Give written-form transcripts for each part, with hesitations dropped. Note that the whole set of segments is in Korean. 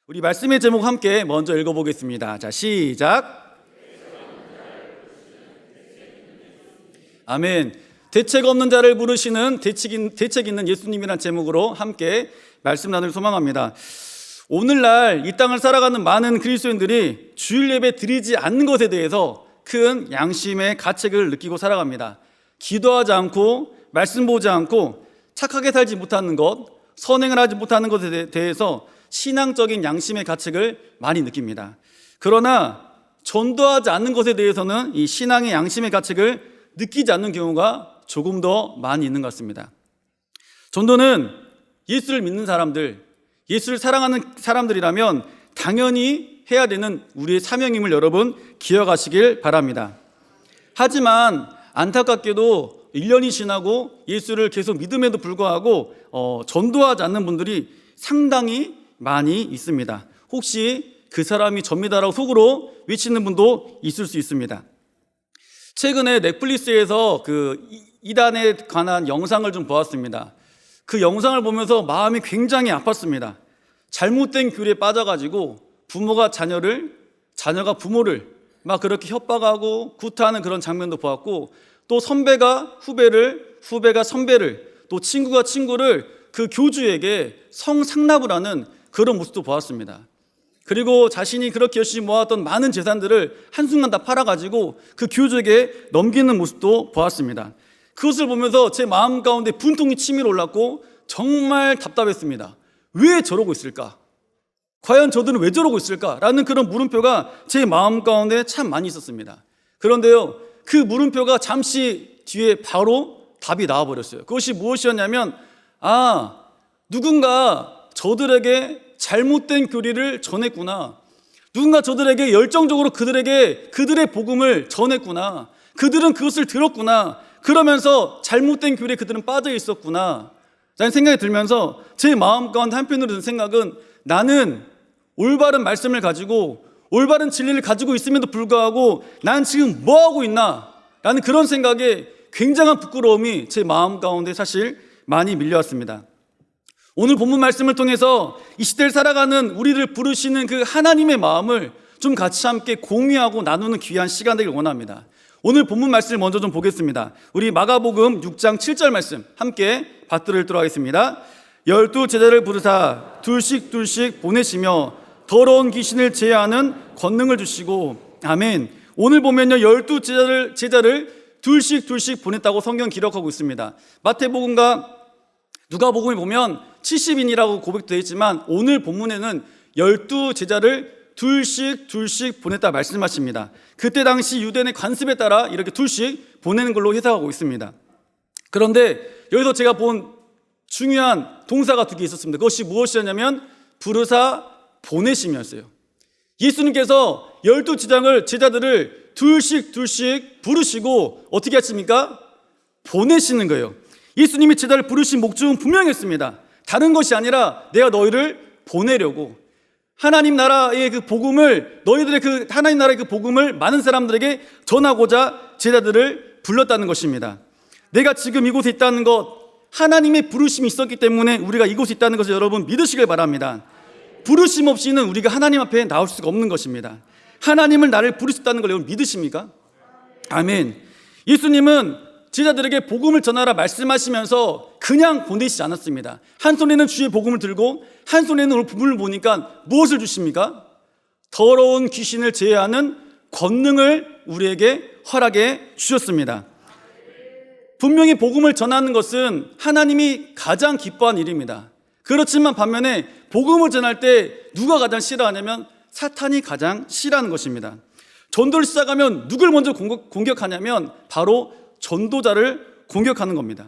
우리 말씀의 제목 함께 먼저 읽어보겠습니다. 자, 시작. 아멘. 대책 없는 자를 부르시는 대책 있는 예수님이란 제목으로 함께 말씀 나눌 소망합니다. 오늘날 이 땅을 살아가는 많은 그리스도인들이 주일 예배 드리지 않는 것에 대해서 큰 양심의 가책을 느끼고 살아갑니다. 기도하지 않고 말씀 보지 않고 착하게 살지 못하는 것, 선행을 하지 못하는 것에 대해서 신앙적인 양심의 가책을 많이 느낍니다. 그러나 전도하지 않는 것에 대해서는 이 신앙의 양심의 가책을 느끼지 않는 경우가 조금 더 많이 있는 것 같습니다. 전도는 예수를 믿는 사람들, 예수를 사랑하는 사람들이라면 당연히 해야 되는 우리의 사명임을 여러분 기억하시길 바랍니다. 하지만 안타깝게도 1년이 지나고 예수를 계속 믿음에도 불구하고 전도하지 않는 분들이 상당히 많이 있습니다. 혹시 그 사람이 접니다라고 속으로 외치는 분도 있을 수 있습니다. 최근에 넷플릭스에서 그 이단에 관한 영상을 좀 보았습니다. 그 영상을 보면서 마음이 굉장히 아팠습니다. 잘못된 교리에 빠져가지고 부모가 자녀가 부모를 막 그렇게 협박하고 구타하는 그런 장면도 보았고, 또 선배가 후배가 선배를, 또 친구가 친구를 그 교주에게 성상납을 하는 그런 모습도 보았습니다. 그리고 자신이 그렇게 열심히 모았던 많은 재산들을 한순간 다 팔아가지고 그 교주에게 넘기는 모습도 보았습니다. 그것을 보면서 제 마음 가운데 분통이 치밀어 올랐고 정말 답답했습니다. 왜 저러고 있을까? 과연 저들은 왜 저러고 있을까? 라는 그런 물음표가 제 마음 가운데 참 많이 있었습니다. 그런데요, 그 물음표가 잠시 뒤에 바로 답이 나와버렸어요. 그것이 무엇이었냐면, 누군가 저들에게 잘못된 교리를 전했구나. 누군가 저들에게 열정적으로 그들의 복음을 전했구나. 그들은 그것을 들었구나. 그러면서 잘못된 교리에 그들은 빠져 있었구나 라는 생각이 들면서 제 마음 가운데 한편으로 든 생각은, 나는 올바른 말씀을 가지고 올바른 진리를 가지고 있음에도 불구하고 난 지금 뭐하고 있나 라는 그런 생각에 굉장한 부끄러움이 제 마음 가운데 사실 많이 밀려왔습니다. 오늘 본문 말씀을 통해서 이 시대를 살아가는 우리를 부르시는 그 하나님의 마음을 좀 같이 함께 공유하고 나누는 귀한 시간 되길 원합니다. 오늘 본문 말씀을 먼저 좀 보겠습니다. 우리 마가복음 6장 7절 말씀 함께 받들어 읽도록 하겠습니다. 12 제자를 부르사 둘씩 보내시며 더러운 귀신을 제하는 권능을 주시고. 아멘. 오늘 보면요, 12 제자를 둘씩 보냈다고 성경 기록하고 있습니다. 마태복음과 누가복음에 보면 70인이라고 고백되어 있지만 오늘 본문에는 12 제자를 둘씩 보냈다 말씀하십니다. 그때 당시 유대인의 관습에 따라 이렇게 둘씩 보내는 걸로 해석하고 있습니다. 그런데 여기서 제가 본 중요한 동사가 두 개 있었습니다. 그것이 무엇이었냐면 부르사 보내심이었어요. 예수님께서 12 제자들을 둘씩 부르시고 어떻게 하십니까? 보내시는 거예요. 예수님이 제자를 부르신 목적은 분명했습니다. 다른 것이 아니라 내가 너희를 보내려고, 하나님 나라의 그 복음을, 너희들의 그 하나님 나라의 그 복음을 많은 사람들에게 전하고자 제자들을 불렀다는 것입니다. 내가 지금 이곳에 있다는 것, 하나님의 부르심이 있었기 때문에 우리가 이곳에 있다는 것을 여러분 믿으시길 바랍니다. 부르심 없이는 우리가 하나님 앞에 나올 수가 없는 것입니다. 하나님을 나를 부르셨다는 걸 여러분 믿으십니까? 아멘. 예수님은 제자들에게 복음을 전하라 말씀하시면서 그냥 보내시지 않았습니다. 한 손에는 주의 복음을 들고 한 손에는 오늘 본문을 보니까 무엇을 주십니까? 더러운 귀신을 제하는 권능을 우리에게 허락해 주셨습니다. 분명히 복음을 전하는 것은 하나님이 가장 기뻐하는 일입니다. 그렇지만 반면에 복음을 전할 때 누가 가장 싫어하냐면 사탄이 가장 싫어하는 것입니다. 전도를 시작하면 누굴 먼저 공격하냐면 바로 전도자를 공격하는 겁니다.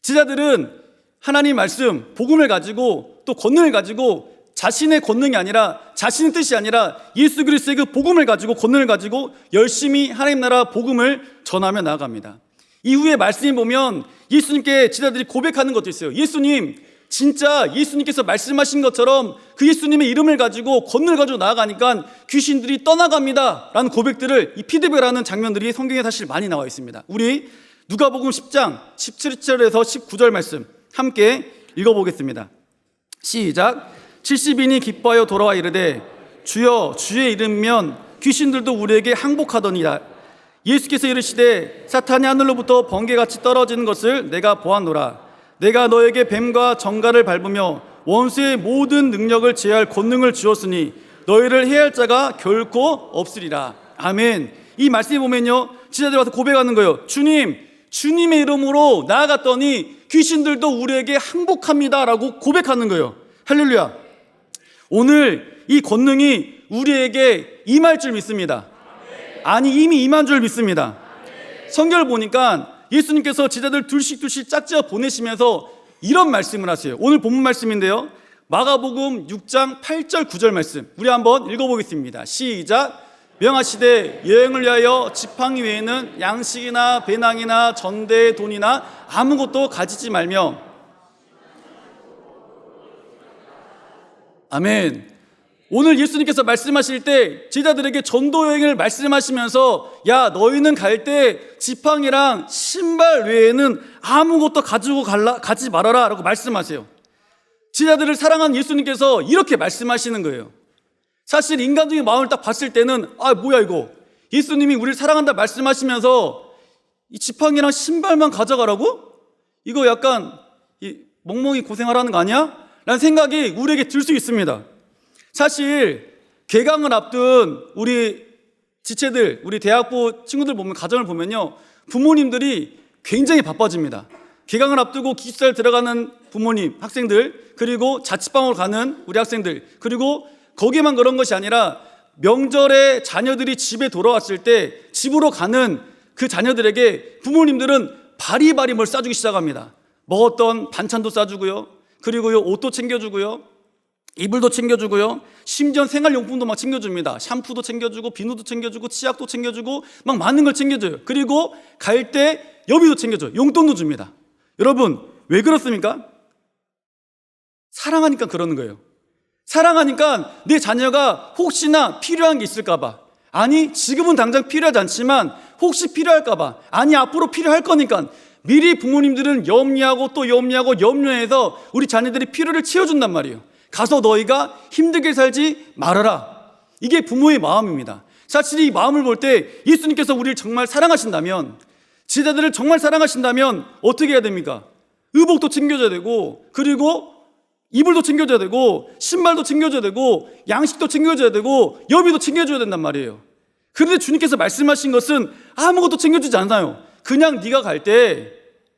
제자들은 하나님 말씀, 복음을 가지고 또 권능을 가지고 자신의 권능이 아니라, 자신의 뜻이 아니라 예수 그리스도의 그 복음을 가지고, 권능을 가지고 열심히 하나님 나라 복음을 전하며 나아갑니다. 이후에 말씀에 보면 예수님께 제자들이 고백하는 것도 있어요. 예수님, 진짜 예수님께서 말씀하신 것처럼 그 예수님의 이름을 가지고 권능을 가지고 나아가니까 귀신들이 떠나갑니다 라는 고백들을, 이 피드백을 하는 장면들이 성경에 사실 많이 나와 있습니다. 우리 누가복음 10장 17절에서 19절 말씀 함께 읽어보겠습니다. 시작. 70인이 기뻐하여 돌아와 이르되 주여 주의 이름이면 귀신들도 우리에게 항복하더니라. 예수께서 이르시되 사탄이 하늘로부터 번개같이 떨어지는 것을 내가 보았노라. 내가 너에게 뱀과 정갈을 밟으며 원수의 모든 능력을 제할 권능을 주었으니 너희를 해할 자가 결코 없으리라. 아멘. 이 말씀에 보면요, 지자들이 와서 고백하는 거예요. 주님의 이름으로 나아갔더니 귀신들도 우리에게 항복합니다 라고 고백하는 거예요. 할렐루야. 오늘 이 권능이 우리에게 임할 줄 믿습니다. 아니, 이미 임한 줄 믿습니다. 성경을 보니까 예수님께서 제자들 둘씩 짝지어 보내시면서 이런 말씀을 하세요. 오늘 본문 말씀인데요, 마가복음 6장 8절 9절 말씀 우리 한번 읽어보겠습니다. 시작. 명하시되 여행을 위하여 지팡이 외에는 양식이나 배낭이나 전대 돈이나 아무것도 가지지 말며. 아멘. 오늘 예수님께서 말씀하실 때 제자들에게 전도 여행을 말씀하시면서 야, 너희는 갈 때 지팡이랑 신발 외에는 아무것도 가지 말아라 라고 말씀하세요. 제자들을 사랑하는 예수님께서 이렇게 말씀하시는 거예요. 사실 인간적인 마음을 딱 봤을 때는 뭐야 이거, 예수님이 우리를 사랑한다 말씀하시면서 이 지팡이랑 신발만 가져가라고? 이거 약간 멍멍이 고생하라는 거 아니야? 라는 생각이 우리에게 들 수 있습니다. 사실 개강을 앞둔 우리 지체들, 우리 대학부 친구들 보면, 가정을 보면요, 부모님들이 굉장히 바빠집니다. 개강을 앞두고 기숙사에 들어가는 부모님, 학생들, 그리고 자취방으로 가는 우리 학생들, 그리고 거기에만 그런 것이 아니라 명절에 자녀들이 집에 돌아왔을 때 집으로 가는 그 자녀들에게 부모님들은 바리바리 뭘 싸주기 시작합니다. 먹었던 반찬도 싸주고요, 그리고요 옷도 챙겨주고요, 이불도 챙겨주고요, 심지어 생활용품도 막 챙겨줍니다. 샴푸도 챙겨주고, 비누도 챙겨주고, 치약도 챙겨주고, 막 많은 걸 챙겨줘요. 그리고 갈 때 여비도 챙겨줘요. 용돈도 줍니다. 여러분, 왜 그렇습니까? 사랑하니까 그러는 거예요. 사랑하니까 내 자녀가 혹시나 필요한 게 있을까봐, 아니 지금은 당장 필요하지 않지만 혹시 필요할까봐, 아니 앞으로 필요할 거니까 미리 부모님들은 염려하고 또 염려해서 우리 자녀들이 필요를 채워준단 말이에요. 가서 너희가 힘들게 살지 말아라. 이게 부모의 마음입니다. 사실 이 마음을 볼 때 예수님께서 우리를 정말 사랑하신다면, 제자들을 정말 사랑하신다면 어떻게 해야 됩니까? 의복도 챙겨줘야 되고, 그리고 이불도 챙겨줘야 되고, 신발도 챙겨줘야 되고, 양식도 챙겨줘야 되고, 여비도 챙겨줘야 된단 말이에요. 그런데 주님께서 말씀하신 것은 아무것도 챙겨주지 않아요. 그냥 네가 갈 때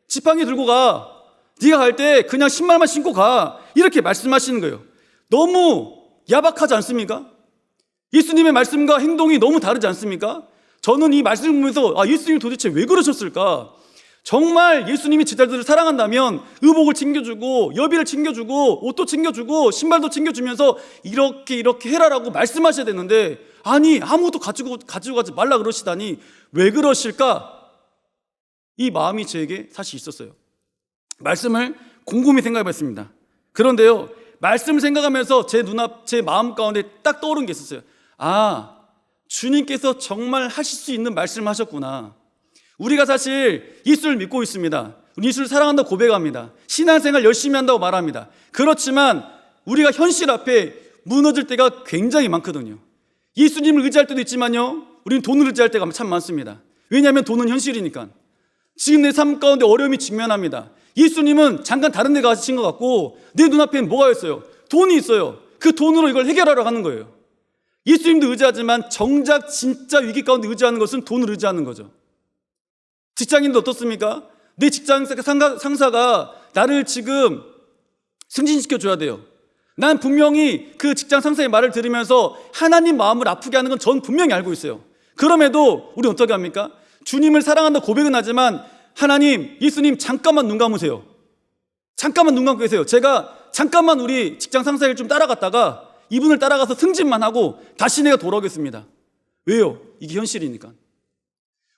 지팡이 들고 가, 네가 갈 때 그냥 신발만 신고 가, 이렇게 말씀하시는 거예요. 너무 야박하지 않습니까? 예수님의 말씀과 행동이 너무 다르지 않습니까? 저는 이 말씀을 보면서 예수님이 도대체 왜 그러셨을까? 정말 예수님이 제자들을 사랑한다면 의복을 챙겨주고, 여비를 챙겨주고, 옷도 챙겨주고, 신발도 챙겨주면서 이렇게 해라라고 말씀하셔야 되는데, 아니 아무것도 가지고 가지 말라 그러시다니 왜 그러실까? 이 마음이 저에게 사실 있었어요. 말씀을 곰곰이 생각해봤습니다. 그런데요, 말씀을 생각하면서 제 마음 가운데 딱 떠오른 게 있었어요. 주님께서 정말 하실 수 있는 말씀을 하셨구나. 우리가 사실 예수를 믿고 있습니다. 우리 예수를 사랑한다고 고백합니다. 신앙생활 열심히 한다고 말합니다. 그렇지만 우리가 현실 앞에 무너질 때가 굉장히 많거든요. 예수님을 의지할 때도 있지만요, 우리는 돈을 의지할 때가 참 많습니다. 왜냐하면 돈은 현실이니까. 지금 내 삶 가운데 어려움이 직면합니다. 예수님은 잠깐 다른 데 가신 것 같고 내 눈앞에는 뭐가 있어요? 돈이 있어요. 그 돈으로 이걸 해결하러 가는 거예요. 예수님도 의지하지만 정작 진짜 위기 가운데 의지하는 것은 돈을 의지하는 거죠. 직장인도 어떻습니까? 내 직장 상사가 나를 지금 승진시켜 줘야 돼요. 난 분명히 그 직장 상사의 말을 들으면서 하나님 마음을 아프게 하는 건 전 분명히 알고 있어요. 그럼에도 우리 어떻게 합니까? 주님을 사랑한다 고백은 하지만 하나님, 예수님 잠깐만 눈 감으세요. 잠깐만 눈 감고 계세요. 제가 잠깐만 우리 직장 상사를 좀 따라갔다가 이분을 따라가서 승진만 하고 다시 내가 돌아오겠습니다. 왜요? 이게 현실이니까.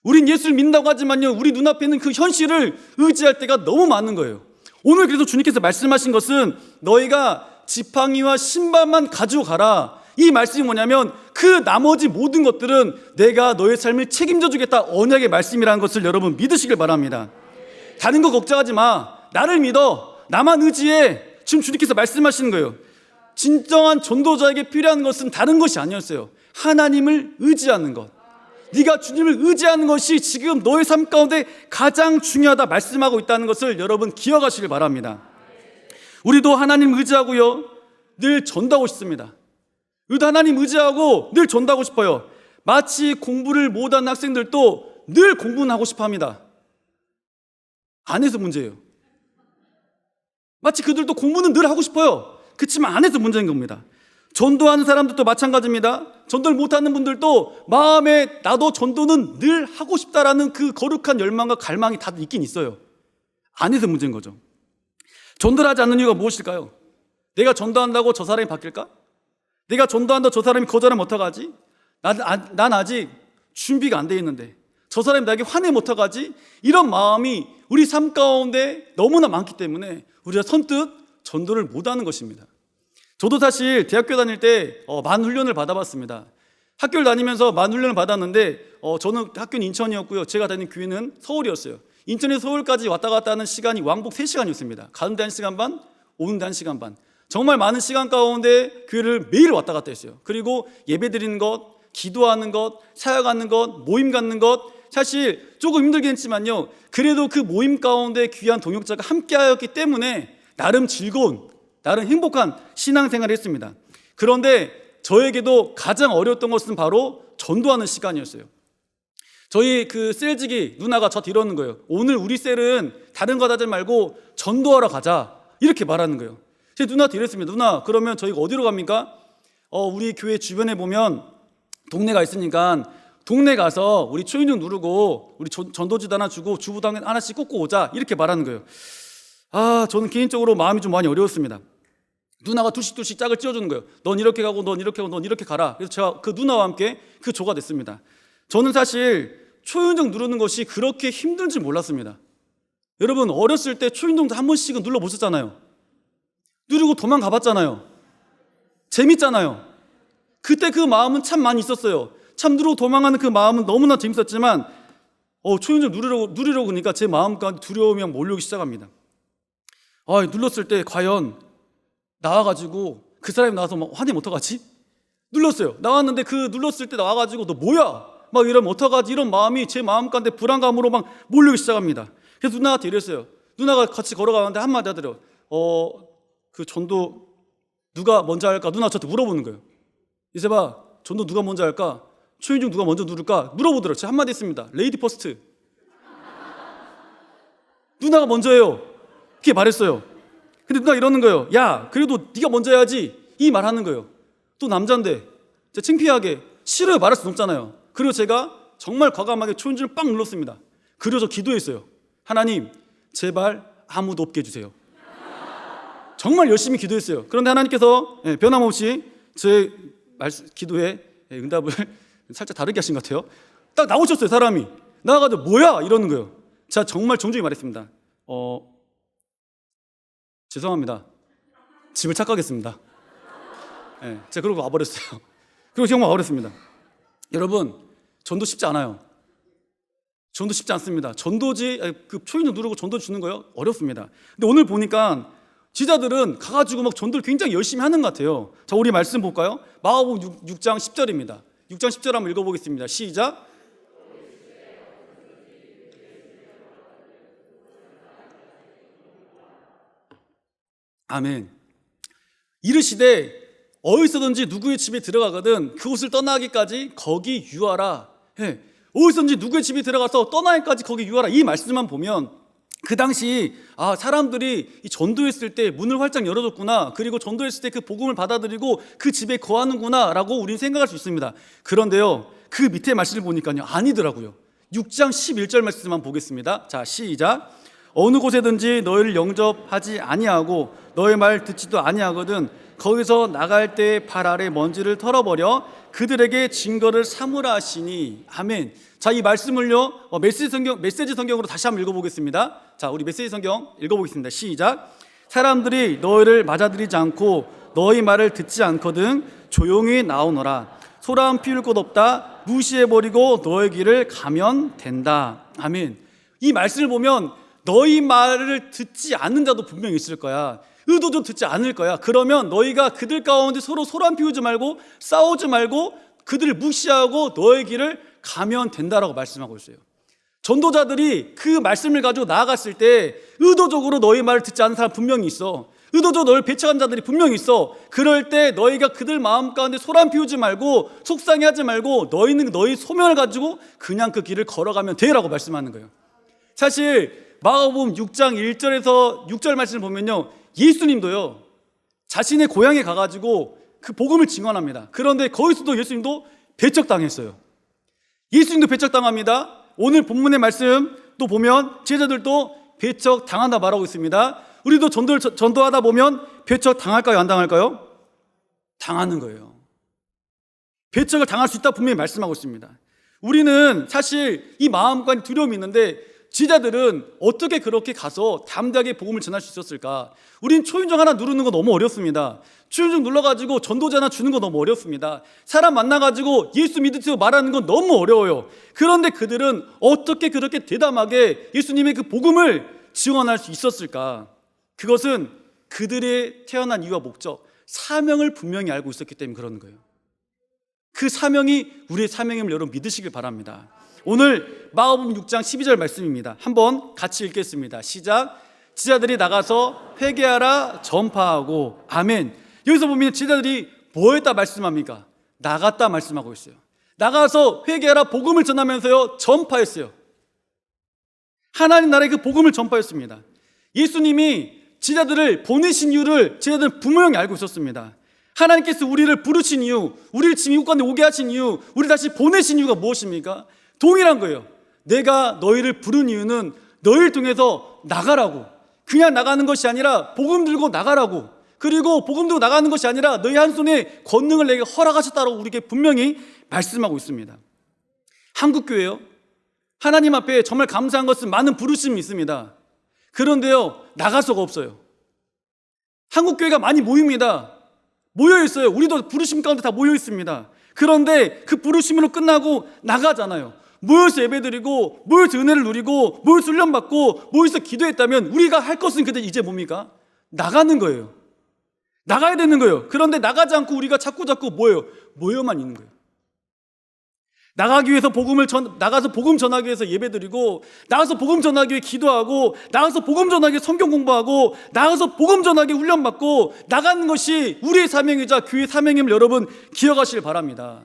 우린 예수를 믿는다고 하지만요, 우리 눈앞에 있는 그 현실을 의지할 때가 너무 많은 거예요. 오늘 그래서 주님께서 말씀하신 것은 너희가 지팡이와 신발만 가지고 가라. 이 말씀이 뭐냐면 그 나머지 모든 것들은 내가 너의 삶을 책임져 주겠다, 언약의 말씀이라는 것을 여러분 믿으시길 바랍니다. 다른 거 걱정하지 마. 나를 믿어. 나만 의지해. 지금 주님께서 말씀하시는 거예요. 진정한 전도자에게 필요한 것은 다른 것이 아니었어요. 하나님을 의지하는 것. 네가 주님을 의지하는 것이 지금 너의 삶 가운데 가장 중요하다 말씀하고 있다는 것을 여러분 기억하시길 바랍니다. 우리도 하나님 의지하고요, 늘 전도하고 싶습니다. 우리도 하나님 의지하고 늘 전도하고 싶어요. 마치 공부를 못하는 학생들도 늘 공부는 하고 싶어 합니다. 안 해서 문제예요. 마치 그들도 공부는 늘 하고 싶어요. 그렇지만 안 해서 문제인 겁니다. 전도하는 사람들도 마찬가지입니다. 전도를 못하는 분들도 마음에 나도 전도는 늘 하고 싶다라는 그 거룩한 열망과 갈망이 다들 있긴 있어요. 안 해서 문제인 거죠. 전도를 하지 않는 이유가 무엇일까요? 내가 전도한다고 저 사람이 바뀔까? 내가 전도한다고 저 사람이 거절하면 어떡하지? 난 아직 준비가 안 돼 있는데 저 사람이 나에게 화내면 어떡하지? 이런 마음이 우리 삶 가운데 너무나 많기 때문에 우리가 선뜻 전도를 못하는 것입니다. 저도 사실 대학교 다닐 때 만 훈련을 받아봤습니다. 학교를 다니면서 만 훈련을 받았는데 저는 학교는 인천이었고요. 제가 다니는 교회는 서울이었어요. 인천에서 서울까지 왔다 갔다 하는 시간이 왕복 3시간이었습니다. 가는데 1시간 반, 오는데 1시간 반. 정말 많은 시간 가운데 교회를 매일 왔다 갔다 했어요. 그리고 예배 드리는 것, 기도하는 것, 사역하는 것, 모임 갖는 것, 사실 조금 힘들긴 했지만요, 그래도 그 모임 가운데 귀한 동역자가 함께하였기 때문에 나름 즐거운, 나름 행복한 신앙생활을 했습니다. 그런데 저에게도 가장 어려웠던 것은 바로 전도하는 시간이었어요. 저희 그 셀직이 누나가 저한테 이러는 거예요. 오늘 우리 셀은 다른 거 하지 말고 전도하러 가자, 이렇게 말하는 거예요. 제가 누나한테 이랬습니다. 누나, 그러면 저희가 어디로 갑니까? 우리 교회 주변에 보면 동네가 있으니까 동네 가서 우리 초인종 누르고 우리 전도지도 하나 주고 주부당 하나씩 꽂고 오자, 이렇게 말하는 거예요. 저는 개인적으로 마음이 좀 많이 어려웠습니다. 누나가 두씩 짝을 찌어주는 거예요. 넌 이렇게 가고 넌 이렇게 하고 넌 이렇게 가라. 그래서 제가 그 누나와 함께 그 조가 됐습니다. 저는 사실 초인종 누르는 것이 그렇게 힘든지 몰랐습니다. 여러분, 어렸을 때 초인종 한 번씩은 눌러보셨잖아요. 누르고 도망가 봤잖아요. 재밌잖아요. 그때 그 마음은 참 많이 있었어요. 참 누르고 도망가는 그 마음은 너무나 재밌었지만 초인종 누르려고 하니까 제 마음 가운데 두려움이 몰려오기 시작합니다. 눌렀을 때 과연 나와가지고 그 사람이 나와서 막 화내면 어떡하지? 눌렀어요. 나왔는데 그 눌렀을 때 나와가지고 너 뭐야? 막 이러면 어떡하지? 이런 마음이 제 마음 가운데 불안감으로 막 몰려오기 시작합니다. 그래서 누나한테 이랬어요. 누나가 같이 걸어가는데 한마디 하더래요. 그 전도 누가 먼저 할까? 누나 저한테 물어보는 거예요. 이제 봐, 전도 누가 먼저 할까? 초인종 누가 먼저 누를까? 물어보더라고요. 제가 한마디 했습니다. 레이디 퍼스트. 누나가 먼저 해요. 그렇게 말했어요. 근데 누나가 이러는 거예요. 야, 그래도 네가 먼저 해야지, 이 말하는 거예요. 또 남자인데 창피하게 싫어요 말할 수는 없잖아요. 그리고 제가 정말 과감하게 초인종을 빵 눌렀습니다. 그리고 저 기도했어요. 하나님, 제발 아무도 없게 해주세요. 정말 열심히 기도했어요. 그런데 하나님께서 변함없이 제 기도에 응답을 살짝 다르게 하신 것 같아요. 딱 나오셨어요. 사람이 나와가지고 뭐야? 이러는 거예요. 제가 정말 정중히 말했습니다. 죄송합니다. 집을 착각했습니다. 제가 그러고 와버렸어요. 그리고 정말 와버렸습니다. 여러분, 전도 쉽지 않아요. 전도 쉽지 않습니다. 그 초인종 누르고 전도 주는 거요? 어렵습니다. 근데 오늘 보니까 지자들은 가가지고 막 전도를 굉장히 열심히 하는 것 같아요. 자, 우리 말씀 볼까요? 마가복음 6장 10절입니다. 6장 10절 한번 읽어보겠습니다. 시작. 아멘. 이르시되 어디서든지 누구의 집에 들어가거든 그곳을 떠나기까지 거기 유하라. 어디서든지 누구의 집에 들어가서 떠나기까지 거기 유하라. 이 말씀만 보면 그 당시 사람들이 이 전도했을 때 문을 활짝 열어줬구나, 그리고 전도했을 때 그 복음을 받아들이고 그 집에 거하는구나 라고 우리는 생각할 수 있습니다. 그런데요, 그 밑에 말씀을 보니까요, 아니더라고요. 6장 11절 말씀만 보겠습니다. 자, 시작. 어느 곳에든지 너희를 영접하지 아니하고 너의 말 듣지도 아니하거든 거기서 나갈 때 발 아래 먼지를 털어버려 그들에게 증거를 삼으라 하시니. 아멘. 자, 이 말씀을요, 메시지 성경으로 다시 한번 읽어보겠습니다. 자, 우리 메시지 성경 읽어보겠습니다. 시작. 사람들이 너희를 맞아들이지 않고 너희 말을 듣지 않거든 조용히 나오너라. 소란 피울 것 없다. 무시해버리고 너의 길을 가면 된다. 아멘. 이 말씀을 보면 너희 말을 듣지 않는 자도 분명히 있을 거야. 의도적으로 듣지 않을 거야. 그러면 너희가 그들 가운데 서로 소란 피우지 말고 싸우지 말고 그들을 무시하고 너의 길을 가면 된다라고 말씀하고 있어요. 전도자들이 그 말씀을 가지고 나아갔을 때 의도적으로 너희 말을 듣지 않는 사람 분명히 있어. 의도적으로 너를 배척한 자들이 분명히 있어. 그럴 때 너희가 그들 마음 가운데 소란 피우지 말고 속상해하지 말고 너희는 너희 소명을 가지고 그냥 그 길을 걸어가면 돼라고 말씀하는 거예요. 사실 마가복음 6장 1절에서 6절 말씀을 보면요, 예수님도요 자신의 고향에 가가지고 그 복음을 증언합니다. 그런데 거기서도 예수님도 배척당했어요. 예수님도 배척당합니다. 오늘 본문의 말씀 또 보면 제자들도 배척당한다 말하고 있습니다. 우리도 전도하다 보면 배척당할까요? 안 당할까요? 당하는 거예요. 배척을 당할 수 있다 분명히 말씀하고 있습니다. 우리는 사실 이 마음과 두려움이 있는데 지자들은 어떻게 그렇게 가서 담대하게 복음을 전할 수 있었을까? 우린 초인종 하나 누르는 거 너무 어렵습니다. 초인종 눌러가지고 전도자 하나 주는 거 너무 어렵습니다. 사람 만나가지고 예수 믿으세요 말하는 건 너무 어려워요. 그런데 그들은 어떻게 그렇게 대담하게 예수님의 그 복음을 지원할 수 있었을까? 그것은 그들의 태어난 이유와 목적, 사명을 분명히 알고 있었기 때문에 그런 거예요. 그 사명이 우리의 사명임을 여러분 믿으시길 바랍니다. 오늘 마가복음 6장 12절 말씀입니다. 한번 같이 읽겠습니다. 시작. 지자들이 나가서 회개하라 전파하고. 아멘. 여기서 보면 지자들이 뭐 했다 말씀합니까? 나갔다 말씀하고 있어요. 나가서 회개하라 복음을 전하면서요 전파했어요. 하나님 나라의 그 복음을 전파했습니다. 예수님이 지자들을 보내신 이유를 지자들은 분명히 알고 있었습니다. 하나님께서 우리를 부르신 이유, 우리를 지금 이곳 가운데 오게 하신 이유, 우리를 다시 보내신 이유가 무엇입니까? 동일한 거예요. 내가 너희를 부른 이유는 너희를 통해서 나가라고, 그냥 나가는 것이 아니라 복음 들고 나가라고, 그리고 복음 들고 나가는 것이 아니라 너희 한 손에 권능을 내게 허락하셨다고 우리에게 분명히 말씀하고 있습니다. 한국교회요, 하나님 앞에 정말 감사한 것은 많은 부르심이 있습니다. 그런데요 나가서가 없어요. 한국교회가 많이 모입니다. 모여 있어요. 우리도 부르심 가운데 다 모여 있습니다. 그런데 그 부르심으로 끝나고 나가잖아요. 모여서 예배드리고 모여서 은혜를 누리고 모여서 훈련받고 모여서 기도했다면 우리가 할 것은 그때 이제 뭡니까? 나가는 거예요. 나가야 되는 거예요. 그런데 나가지 않고 우리가 자꾸 뭐예요? 모여만 있는 거예요. 나가기 위해서 나가서 복음 전하기 위해서 예배드리고, 나가서 복음 전하기 위해 기도하고, 나가서 복음 전하기 위해 성경 공부하고, 나가서 복음 전하기 위해 훈련받고, 나가는 것이 우리의 사명이자 교회의 사명임을 여러분 기억하시길 바랍니다.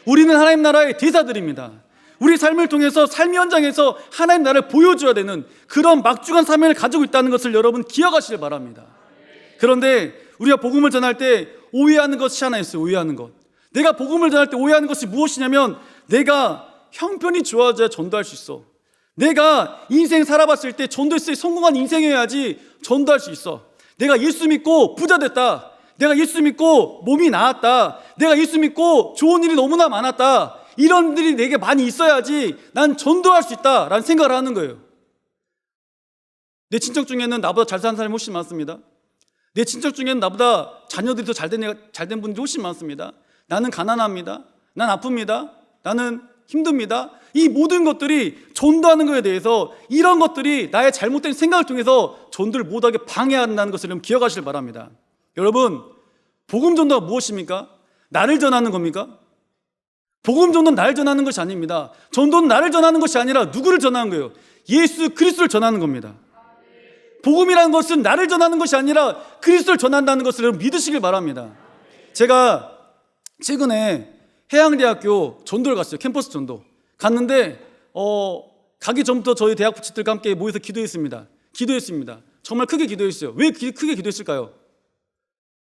우리는 하나님 나라의 대사들입니다. 우리 삶을 통해서 삶의 현장에서 하나님 나라를 보여줘야 되는 그런 막중한 사명을 가지고 있다는 것을 여러분 기억하시길 바랍니다. 그런데 우리가 복음을 전할 때 오해하는 것이 하나 있어요. 오해하는 것. 내가 복음을 전할 때 오해하는 것이 무엇이냐면, 내가 형편이 좋아져야 전도할 수 있어. 내가 인생 살아봤을 때 전도했을 때 성공한 인생이어야지 전도할 수 있어. 내가 예수 믿고 부자 됐다. 내가 예수 믿고 몸이 나았다. 내가 예수 믿고 좋은 일이 너무나 많았다. 이런 일이 내게 많이 있어야지 난 전도할 수 있다라는 생각을 하는 거예요. 내 친척 중에는 나보다 잘 사는 사람이 훨씬 많습니다. 내 친척 중에는 나보다 자녀들이 더 잘된 분들이 훨씬 많습니다. 나는 가난합니다. 난 아픕니다. 나는 힘듭니다. 이 모든 것들이 전도하는 것에 대해서 이런 것들이 나의 잘못된 생각을 통해서 전도를 못하게 방해한다는 것을 여러분 기억하시길 바랍니다. 여러분, 복음 전도가 무엇입니까? 나를 전하는 겁니까? 복음 전도는 나를 전하는 것이 아닙니다. 전도는 나를 전하는 것이 아니라 누구를 전하는 거예요? 예수 그리스도를 전하는 겁니다. 복음이라는 것은 나를 전하는 것이 아니라 그리스도를 전한다는 것을 여러분 믿으시길 바랍니다. 제가 최근에 해양대학교 전도를 갔어요. 캠퍼스 전도 갔는데 가기 전부터 저희 대학 부치들과 함께 모여서 기도했습니다. 정말 크게 기도했어요. 왜 크게 기도했을까요?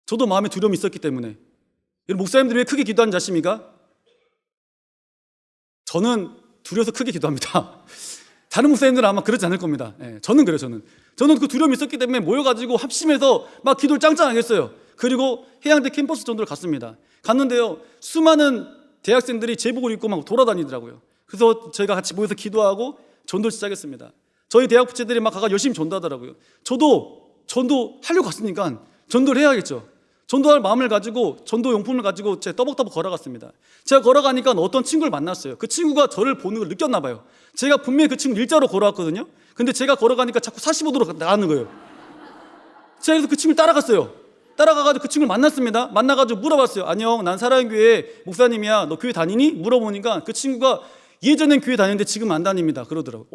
저도 마음에 두려움이 있었기 때문에. 여러분, 목사님들이 왜 크게 기도하는지 아십니까? 저는 두려워서 크게 기도합니다. 다른 목사님들은 아마 그러지 않을 겁니다. 저는 그래요. 저는 그 두려움이 있었기 때문에 모여가지고 합심해서 막 기도를 짱짱하게 했어요. 그리고 해양대 캠퍼스 전도를 갔습니다. 갔는데요, 수많은 대학생들이 제복을 입고 막 돌아다니더라고요. 그래서 저희가 같이 모여서 기도하고 전도를 시작했습니다. 저희 대학 부채들이 막 가서 열심히 전도하더라고요. 저도 전도하려고 갔으니까 전도를 해야겠죠. 전도할 마음을 가지고 전도 용품을 가지고 제가 떠벅떠벅 걸어갔습니다. 제가 걸어가니까 어떤 친구를 만났어요. 그 친구가 저를 보는 걸 느꼈나 봐요. 제가 분명히 그 친구 일자로 걸어왔거든요. 근데 제가 걸어가니까 자꾸 45도로 나가는 거예요. 제가 그래서 그 친구를 따라갔어요. 따라가가지고 그 친구를 만났습니다. 만나가지고 물어봤어요. 안녕, 난 사랑교회 목사님이야. 너 교회 다니니? 물어보니까 그 친구가 예전엔 교회 다녔는데 지금 안 다닙니다. 그러더라고요.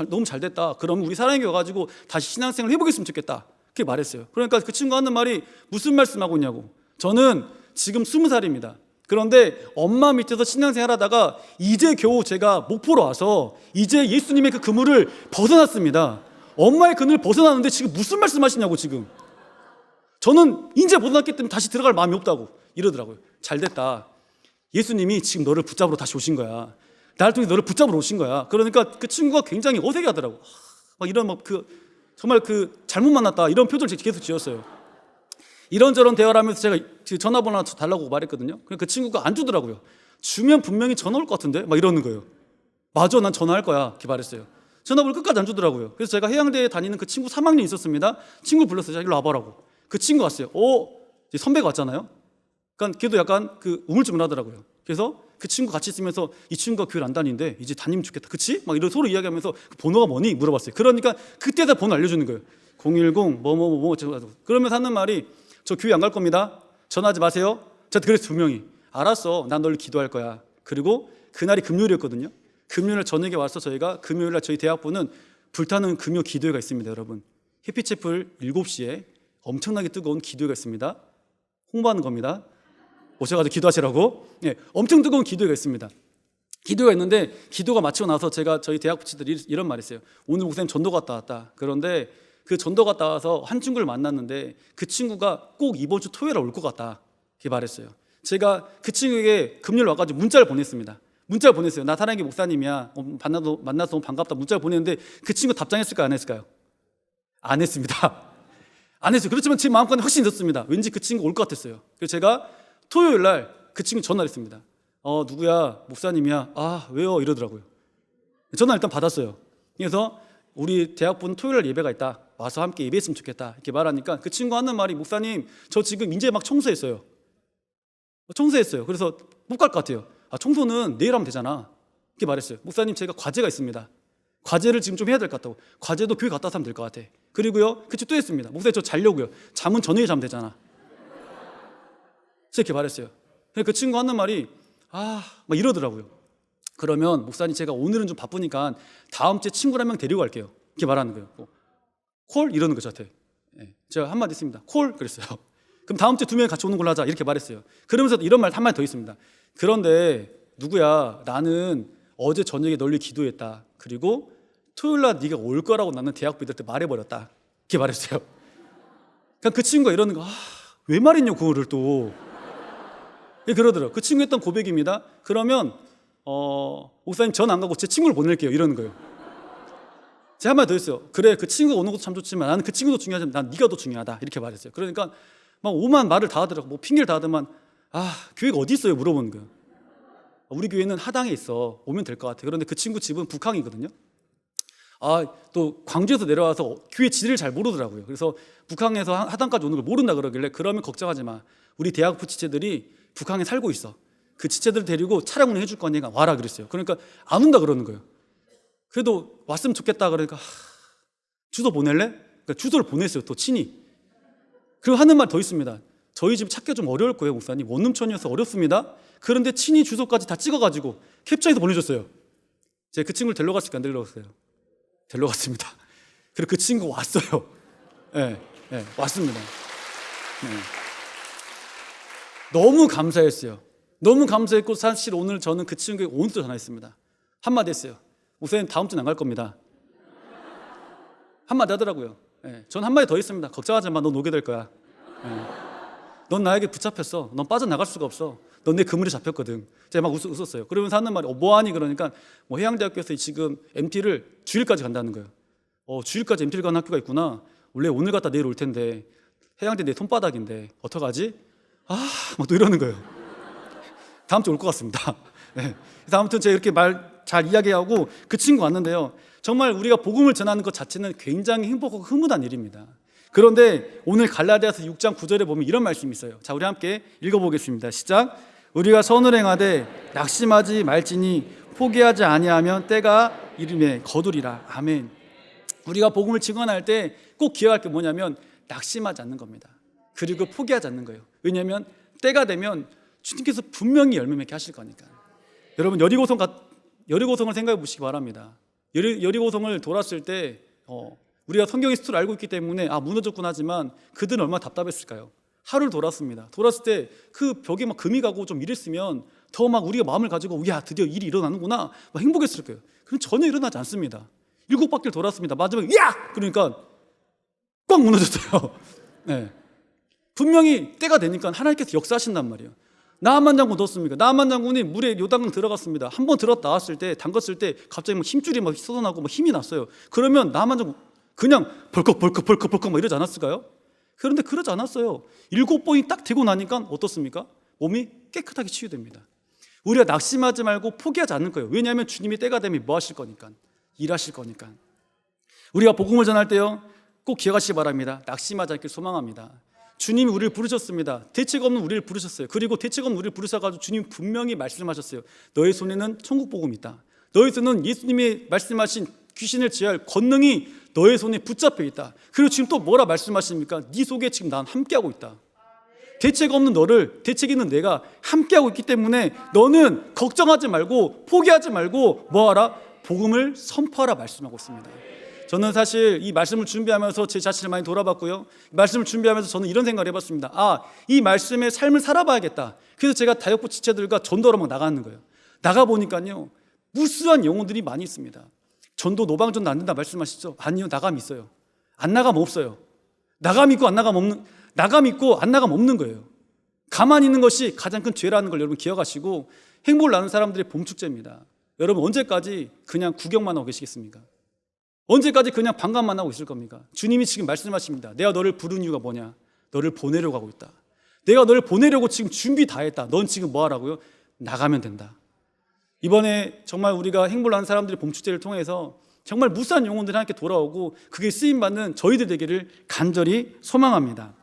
너무 잘 됐다. 그럼 우리 사랑교회 와가지고 다시 신앙생활 해보겠으면 좋겠다. 그렇게 말했어요. 그러니까 그 친구가 하는 말이 무슨 말씀하고 있냐고. 저는 지금 20살입니다. 그런데 엄마 밑에서 신앙생활 하다가 이제 겨우 제가 목포로 와서 이제 예수님의 그 그물을 벗어났습니다. 엄마의 그늘을 벗어났는데 지금 무슨 말씀하시냐고 지금. 저는 이제 벗어났기 때문에 다시 들어갈 마음이 없다고 이러더라고요. 잘 됐다. 예수님이 지금 너를 붙잡으러 다시 오신 거야. 나를 통해 너를 붙잡으러 오신 거야. 그러니까 그 친구가 굉장히 어색해하더라고. 막 이런 정말 잘못 만났다 이런 표정을 계속 지었어요. 이런저런 대화를 하면서 제가 전화번호 하나 달라고 말했거든요. 그 친구가 안 주더라고요. 주면 분명히 전화 올 것 같은데 막 이러는 거예요. 맞아, 난 전화할 거야 이렇게 말했어요. 전화번호 끝까지 안 주더라고요. 그래서 제가 해양대에 다니는 그 친구 3학년이 있었습니다. 친구를 불렀어요. 자, 일로 와봐라고. 그 친구 왔어요. 이제 선배가 왔잖아요. 그러니까 걔도 약간 우물쭈물 하더라고요. 그래서 그 친구 같이 있으면서 이 친구가 교회를 안 다니는데 이제 다니면 좋겠다. 그치? 막 이런 서로 이야기하면서 그 번호가 뭐니? 물어봤어요. 그러니까 그때다 번호 알려주는 거예요. 010 뭐뭐뭐 그러면서 하는 말이 저 교회 안 갈 겁니다. 전화하지 마세요. 저한테 그래서 2명이 알았어. 난 널 기도할 거야. 그리고 그날이 금요일이었거든요. 금요일 저녁에 와서 저희가 금요일날 저희 대학부는 불타는 금요 기도회가 있습니다. 여러분 해피채플 7시에 엄청나게 뜨거운 기도회가 있습니다. 홍보하는 겁니다. 오셔가지고 기도하시라고. 네, 엄청 뜨거운 기도회가 있습니다. 기도가 있는데 기도가 마치고 나서 제가 저희 대학 부치들이 이런 말 했어요. 오늘 목사님 전도 갔다 왔다. 그런데 그 전도 갔다 와서 한 친구를 만났는데 그 친구가 꼭 이번 주 토요일에 올 것 같다. 이렇게 말했어요. 제가 그 친구에게 금요일 와가지고 문자를 보냈습니다. 문자를 보냈어요. 나 사랑의 목사님이야. 만나서 너무 반갑다. 문자를 보냈는데 그 친구 답장했을까요? 안 했을까요? 안 했습니다. 안 했어요. 그렇지만 제 마음과는 확신이 있었습니다. 왠지 그 친구 올 것 같았어요. 그래서 제가 토요일 날 그 친구 전화를 했습니다. 누구야? 목사님이야. 아, 왜요? 이러더라고요. 전화 일단 받았어요. 그래서 우리 대학분 토요일 날 예배가 있다. 와서 함께 예배했으면 좋겠다. 이렇게 말하니까 그 친구 하는 말이 목사님, 저 지금 이제 막 청소했어요. 청소했어요. 그래서 못 갈 것 같아요. 청소는 내일 하면 되잖아. 이렇게 말했어요. 목사님, 제가 과제가 있습니다. 과제를 지금 좀 해야 될 것 같다고. 과제도 교회 갔다 와서 하면 될 것 같아. 그리고요, 그치 또 했습니다. 목사님, 저 자려고요. 잠은 저녁에 자면 되잖아. 이렇게 말했어요. 그 친구 하는 말이 막 이러더라고요. 그러면 목사님, 제가 오늘은 좀 바쁘니까 다음 주에 친구를 한 명 데리고 갈게요. 이렇게 말하는 거예요. 콜? 이러는 거죠, 저한테. 제가 한마디 했습니다. 콜? 그랬어요. 그럼 다음 주에 2명이 같이 오는 걸로 하자. 이렇게 말했어요. 그러면서 이런 말 한마디 더 있습니다. 그런데 누구야? 나는 어제 저녁에 널리 기도했다. 그리고 토요일 날 네가 올 거라고 나는 대학부들한테 말해버렸다. 이렇게 말했어요. 그러니까 그 친구가 이러는 거, 왜 말했냐 그거를 또. 그러더라고요. 그 친구 했던 고백입니다. 그러면 목사님 전 안 가고 제 친구를 보낼게요. 이러는 거예요. 제가 한마디 더 했어요. 그래, 그 친구가 오는 것도 참 좋지만 나는 그 친구도 중요하지만 난 네가 더 중요하다. 이렇게 말했어요. 그러니까 막 오만 말을 다 하더라고. 핑계를 다 하더만 교회가 어디 있어요? 물어보는 거예요. 우리 교회는 하당에 있어. 오면 될 것 같아. 그런데 그 친구 집은 북항이거든요. 또 광주에서 내려와서 교회 지리를 잘 모르더라고요. 그래서 북항에서 하당까지 오는 걸 모른다 그러길래 그러면 걱정하지 마. 우리 대학부 지체들이 북한에 살고 있어. 그 지체들 데리고 차량 운행해 줄 거니까 와라 그랬어요. 그러니까 안 온다 그러는 거예요. 그래도 왔으면 좋겠다 그러니까 주소 보낼래? 그러니까 주소를 보냈어요. 또 친히. 그리고 하는 말 더 있습니다. 저희 집 찾기가 좀 어려울 거예요, 목사님. 원룸촌이어서 어렵습니다. 그런데 친히 주소까지 다 찍어가지고 캡처해서 보내줬어요. 제가 그 친구를 데려갔을까 안 데려갔어요? 데려갔습니다. 그리고 그 친구 왔어요. 왔습니다. 너무 감사했어요. 너무 감사했고 사실 오늘 저는 그 친구에게 오늘도 전화했습니다. 한마디 했어요. 목사님 다음 주는 안 갈 겁니다. 한마디 하더라고요. 전 한마디 더 했습니다. 걱정하지 마. 넌 오게 될 거야. 넌 나에게 붙잡혔어. 넌 빠져나갈 수가 없어. 넌 내 그물에 잡혔거든. 제가 막 웃었어요. 그러면서 하는 말이 뭐하니? 그러니까 해양대학교에서 지금 MT를 주일까지 간다는 거예요. 주일까지 MT를 가는 학교가 있구나. 원래 오늘 갔다 내일 올 텐데 해양대 내 손바닥인데 어떡하지? 막 또 이러는 거예요. 다음 주에 올 것 같습니다. 그래서 아무튼 제가 이렇게 말 잘 이야기하고 그 친구 왔는데요. 정말 우리가 복음을 전하는 것 자체는 굉장히 행복하고 흐뭇한 일입니다. 그런데 오늘 갈라디아서 6장 9절에 보면 이런 말씀이 있어요. 자, 우리 함께 읽어보겠습니다. 시작. 우리가 선을 행하되 낙심하지 말지니 포기하지 아니하면 때가 이름에 거두리라. 아멘. 우리가 복음을 증언할 때 꼭 기억할 게 뭐냐면 낙심하지 않는 겁니다. 그리고 포기하지 않는 거예요. 왜냐하면 때가 되면 주님께서 분명히 열매 맺게 하실 거니까. 여러분 여리고성을 생각해 보시기 바랍니다. 여리고성을 돌았을 때 우리가 성경의 스토리를 알고 있기 때문에 무너졌구나 하지만 그들은 얼마나 답답했을까요? 하루를 돌았습니다. 돌았을 때 그 벽에 막 금이 가고 좀 이랬으면 더 막 우리가 마음을 가지고 야 드디어 일이 일어나는구나 막 행복했을 거예요. 그럼 전혀 일어나지 않습니다. 7바퀴를 돌았습니다. 마지막에 야! 그러니까 꽉 무너졌어요. 네. 분명히 때가 되니까 하나님께서 역사하신단 말이에요. 나아만 장군 어떻습니까? 나아만 장군이 물에 요단강 들어갔습니다. 한 번 들었다 나왔을 때 담갔을 때 갑자기 막 힘줄이 막 쏟아나고 막 힘이 났어요. 그러면 나아만 장군 그냥 벌컥 막 이러지 않았을까요? 그런데 그러지 않았어요. 7번이 딱 되고 나니까 어떻습니까? 몸이 깨끗하게 치유됩니다. 우리가 낙심하지 말고 포기하지 않는 거예요. 왜냐하면 주님이 때가 되면 뭐 하실 거니까? 일하실 거니까. 우리가 복음을 전할 때요 꼭 기억하시기 바랍니다. 낙심하지 않길 소망합니다. 주님이 우리를 부르셨습니다. 대책 없는 우리를 부르셨어요. 그리고 대책 없는 우리를 부르셔가지고 주님 분명히 말씀하셨어요. 너의 손에는 천국 복음이 있다. 너의 손은 예수님이 말씀하신 귀신을 제어할 권능이 너의 손에 붙잡혀 있다. 그리고 지금 또 뭐라 말씀하십니까? 네 속에 지금 난 함께하고 있다. 대책 없는 너를 대책 있는 내가 함께하고 있기 때문에 너는 걱정하지 말고 포기하지 말고 뭐하라? 복음을 선포하라 말씀하고 있습니다. 저는 사실 이 말씀을 준비하면서 제 자신을 많이 돌아봤고요. 말씀을 준비하면서 저는 이런 생각을 해봤습니다. 이 말씀의 삶을 살아봐야겠다. 그래서 제가 다육부 지체들과 전도로 막 나가는 거예요. 나가보니까요 무수한 영혼들이 많이 있습니다. 전도 노방전도 안 된다 말씀하시죠? 아니요, 나감 있어요. 안 나가면 없어요. 나감 있고 안 나가면 없는 거예요. 가만히 있는 것이 가장 큰 죄라는 걸 여러분 기억하시고 행복을 나누는 사람들의 봄축제입니다. 여러분 언제까지 그냥 구경만 하고 계시겠습니까? 언제까지 그냥 방관만 하고 있을 겁니까? 주님이 지금 말씀하십니다. 내가 너를 부른 이유가 뭐냐? 너를 보내려고 하고 있다. 내가 너를 보내려고 지금 준비 다 했다. 넌 지금 뭐 하라고요? 나가면 된다. 이번에 정말 우리가 행복을 하는 사람들의 봄축제를 통해서 정말 무수한 영혼들이 함께 돌아오고 그게 쓰임받는 저희들 되기를 간절히 소망합니다.